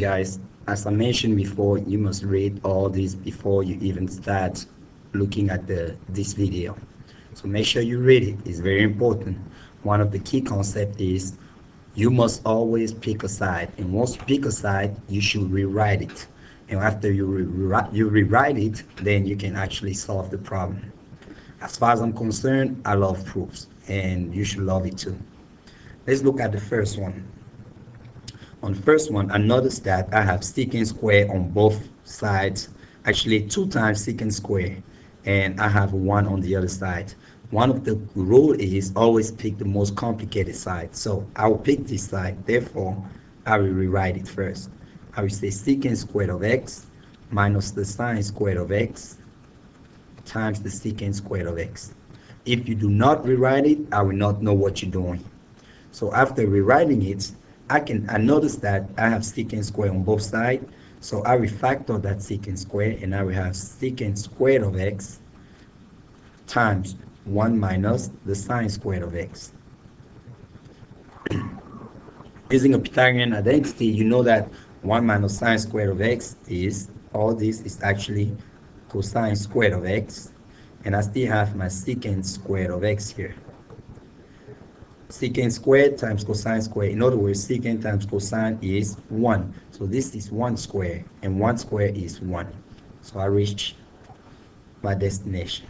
guys, as I mentioned before, you must read all this before you even start looking at this video. So make sure you read it. It's very important. One of the key concepts is you must always pick a side, and once you pick a side, you should rewrite it. And after you rewrite it, then you can actually solve the problem. As far as I'm concerned, I love proofs, and you should love it too. Let's look at the first one. On the first one, I noticed that I have secant square on both sides, actually 2 times secant square, and I have 1 on the other side. One of the rule is always pick the most complicated side. So I will pick this side, therefore I will rewrite it first. I will say secant squared of x minus the sine squared of x times the secant squared of x. If you do not rewrite it, I will not know what you're doing. So after rewriting it, I notice that I have secant square on both sides, so I will factor that secant square, and I will have secant squared of x times 1 minus the sine squared of x. Using a Pythagorean identity, you know that 1 minus sine squared of x is, all this is actually cosine squared of x, and I still have my secant squared of x here. Secant squared times cosine squared. In other words, secant times cosine is 1. So this is 1 square, and 1 square is 1. So I reached my destination.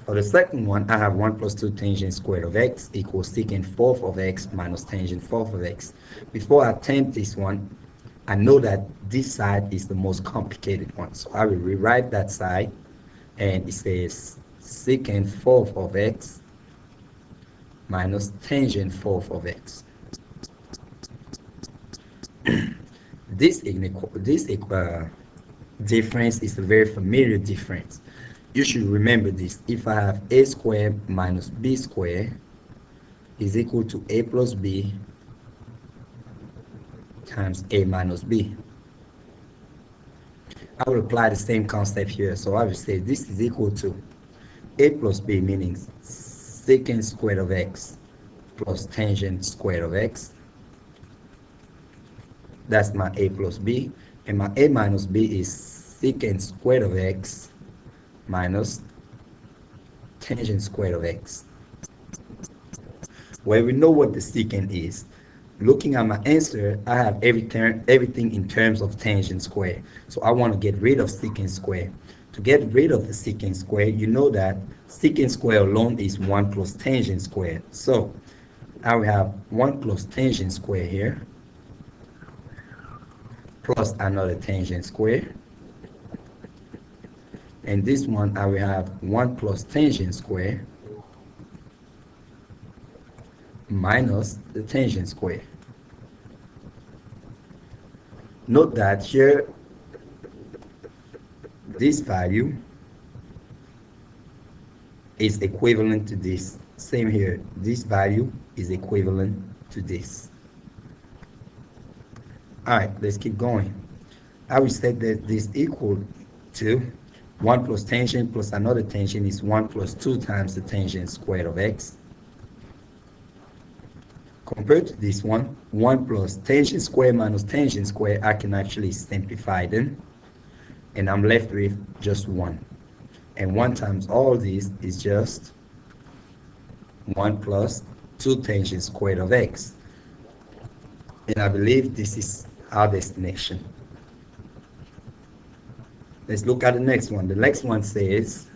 For the second one, I have 1 plus 2 tangent squared of x equals secant fourth of x minus tangent fourth of x. Before I attempt this one, I know that this side is the most complicated one. So I will rewrite that side, and it says secant fourth of x minus tangent fourth of x. This difference is a very familiar difference. You should remember this. If I have a squared minus b squared is equal to a plus b times a minus b. I will apply the same concept here. So I will say this is equal to a plus b, meaning secant squared of x plus tangent squared of x. That's my a plus b, and my a minus b is secant squared of x minus tangent squared of x. Well, we know what the secant is. Looking at my answer, I have everything in terms of tangent square. So I want to get rid of secant square. To get rid of the secant square, you know that secant square alone is 1 plus tangent square. So I will have 1 plus tangent square here, plus another tangent square. And this one I will have 1 plus tangent square minus the tangent square. Note that here, this value is equivalent to this. Same here, this value is equivalent to this. Alright, let's keep going. I will say that this equal to 1 plus tangent plus another tangent is 1 plus 2 times the tangent squared of x. Compared to this one, 1 plus tangent square minus tangent square, I can actually simplify them, and I'm left with just 1. And 1 times all this is just 1 plus 2 tangent squared of x. And I believe this is our destination. Let's look at the next one. The next one says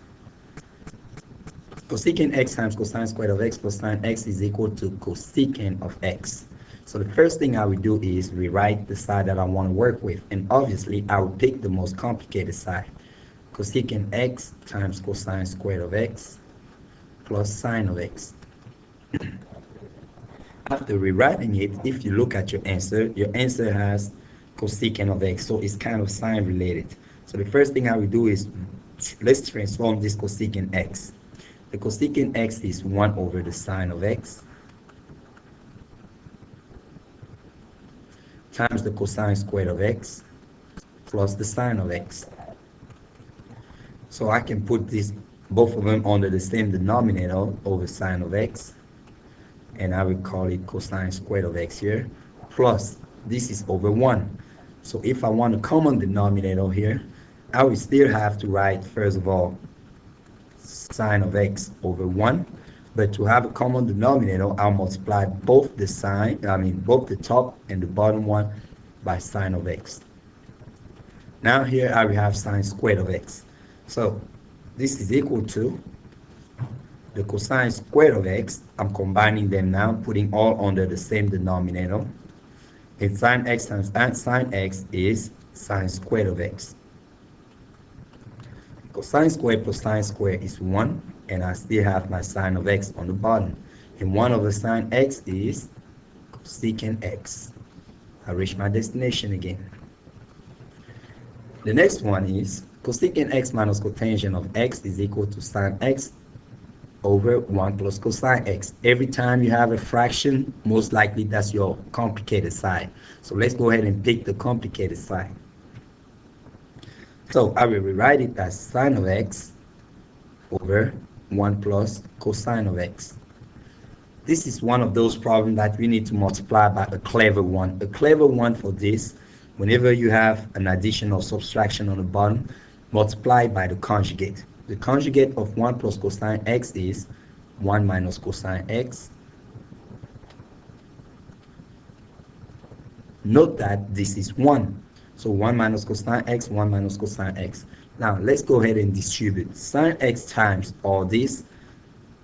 cosecant x times cosine squared of x plus sine x is equal to cosecant of x. So the first thing I will do is rewrite the side that I want to work with, and obviously I will pick the most complicated side. Cosecant x times cosine squared of x plus sine of x. After rewriting it, if you look at your answer has cosecant of x, so it's kind of sine related. So the first thing I will do is, let's transform this cosecant x. The cosecant x is 1 over the sine of x times the cosine squared of x plus the sine of x. So I can put both of them under the same denominator over sine of x, and I will call it cosine squared of x here, plus this is over 1. So if I want a common denominator here, I will still have to write, first of all, sine of x over 1. But to have a common denominator, I'll multiply both both the top and the bottom one by sine of x. Now here I will have sine squared of x. So this is equal to the cosine squared of x. I'm combining them now, putting all under the same denominator. And sine x times sine x is sine squared of x. Cosine squared plus sine squared is 1, and I still have my sine of x on the bottom. And 1 over sine x is cosecant x. I reached my destination again. The next one is cosecant x minus cotangent of x is equal to sine x over 1 plus cosine x. Every time you have a fraction, most likely that's your complicated side. So let's go ahead and pick the complicated side. So I will rewrite it as sine of x over 1 plus cosine of x. This is one of those problems that we need to multiply by a clever one. A clever one for this, whenever you have an addition or subtraction on the bottom, multiply by the conjugate. The conjugate of 1 plus cosine x is 1 minus cosine x. Note that this is 1. So 1 minus cosine x, 1 minus cosine x. Now let's go ahead and distribute. Sine x times all this,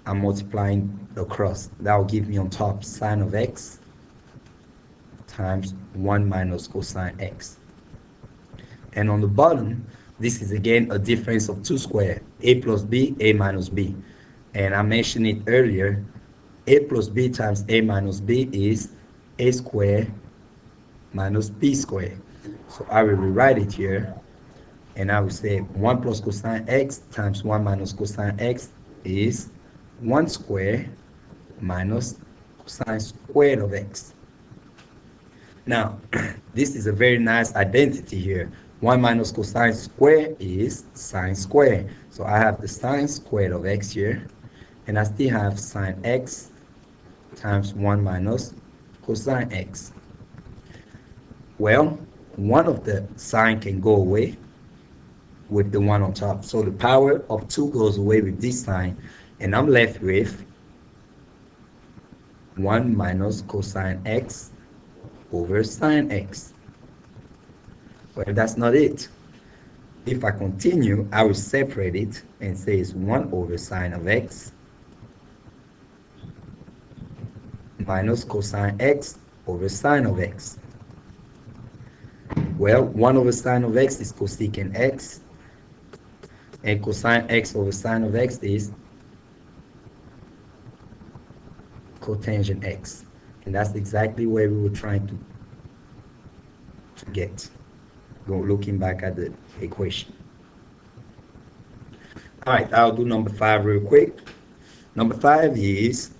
I'm multiplying across. That will give me on top sine of x times 1 minus cosine x. And on the bottom, this is again a difference of 2 squared. A plus b, a minus b. And I mentioned it earlier, a plus b times a minus b is a squared minus b squared. So I will rewrite it here, and I will say 1 plus cosine x times 1 minus cosine x is 1 squared minus cosine squared of x. Now, this is a very nice identity here. 1 minus cosine squared is sine squared. So I have the sine squared of x here, and I still have sine x times 1 minus cosine x. Well, one of the sine can go away with the one on top. So the power of 2 goes away with this sign, and I'm left with 1 minus cosine x over sine x. Well, that's not it. If I continue, I will separate it and say it's 1 over sine of x minus cosine x over sine of x. Well, 1 over sine of x is cosecant x, and cosine x over sine of x is cotangent x. And that's exactly where we were trying to get, looking back at the equation. All right, I'll do number 5 real quick. Number 5 is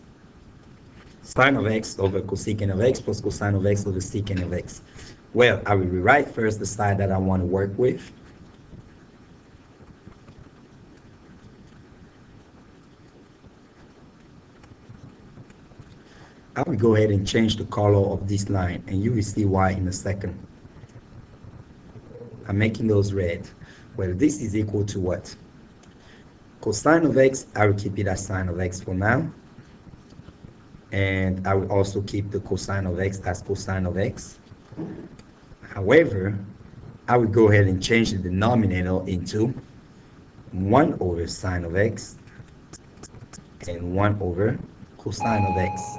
sine of x over cosecant of x plus cosine of x over secant of x. Well, I will rewrite first the side that I want to work with. I will go ahead and change the color of this line, and you will see why in a second. I'm making those red. Well, this is equal to what? Cosine of x, I will keep it as sine of x for now. And I will also keep the cosine of x as cosine of x. However, I will go ahead and change the denominator into 1 over sine of x and 1 over cosine of x.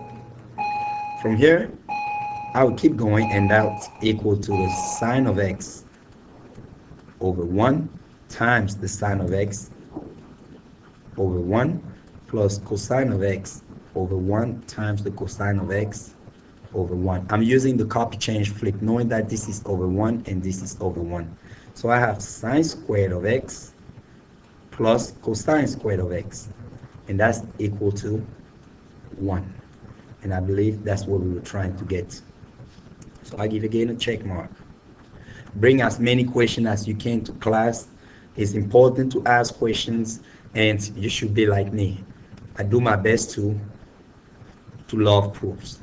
From here, I will keep going, and that's equal to the sine of x over 1 times the sine of x over 1 plus cosine of x over 1 times the cosine of x over 1. I'm using the copy change flip, knowing that this is over 1 and this is over 1. So I have sine squared of x plus cosine squared of x, and that's equal to 1. And I believe that's what we were trying to get. So I give again a check mark. Bring as many questions as you can to class. It's important to ask questions, and you should be like me. I do my best to love proofs.